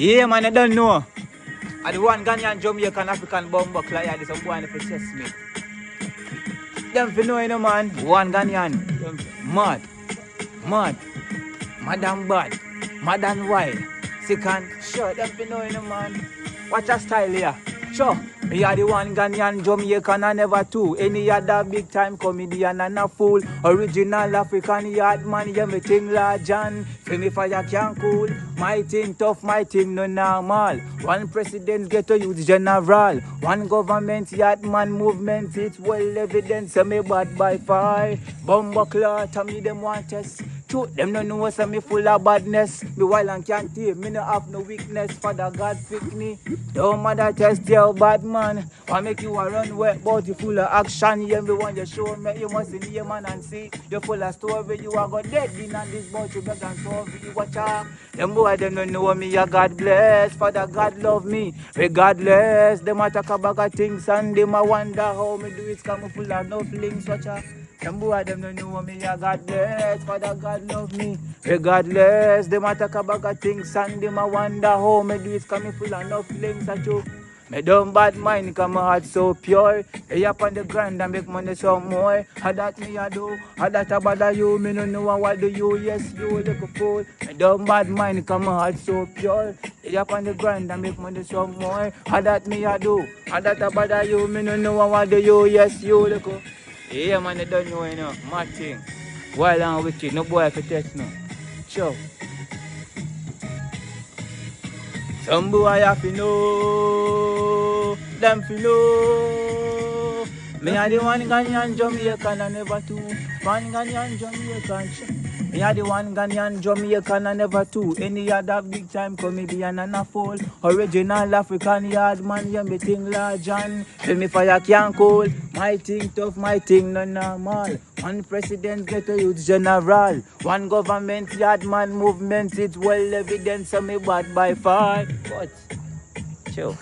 Yeah, man, I don't know. I the one Ghanaian Jamaican African bomber client, this some boy in the chest me. Them for know, you know, man. One Ghanaian. Them mad. Mad. Mad and bad. Mad and wild. Second, sure, them for know, you know, man. Watch a style here. Sure. Me are the one Ghanaian Jamaican and never two. Any other big time comedian and a fool. Original African yard man, yeah, me thing large and feel me fire can cool. My thing tough, my thing no normal. One president get a youth general. One government yard man movement, it's well evident. So me bad by fire. Bumbo clot, and me them want test. Truth, them no know so me full of badness. Me wild and can't tame, me no have no weakness. Father God pick me. Don't matter test your bad man. Why make you a run wet, but you full of action. Yeah, me want you show me, you must see your man and see. You full of story, you are got dead in and this boy you beg and sorry. You watch out. Them boy them don't know me, ya God bless. Father God love me, regardless. Them a talk about things and them a wonder how me do it. Cause me full of no feelings, watch out. Them boy them don't know me, ya God bless. Father God love me, regardless. Them a talk about things and them a wonder how me do it. Cause me full of no feelings, at you. Me don't bad mind, cause my heart so pure. Lay up on the ground and make money some more. How that me a do, how that a bother you. Me no know what do you, yes you little fool. Me don't bad mind, cause my heart so pure. Lay up on the ground and make money some more. How that me a do, how that a bother you. Me no know what do you, yes you little. Yeah man, they don't know, you know, mad thing. Wild and wicked, no boy can test no. Sure. Some boy have to know, them to know. Me are the one Ghanaian Jamaican and never two. One Ghanaian Jamaican. Me are the one Ghanaian Jamaican and never two. Any other big time comedian and a fool. Original African yard man, yeah, me thing large and tell me fire can cool. My thing tough, my thing no normal. One president get a youth general. One government yard man movement, it's well evident, so me bad by far. What? Chill.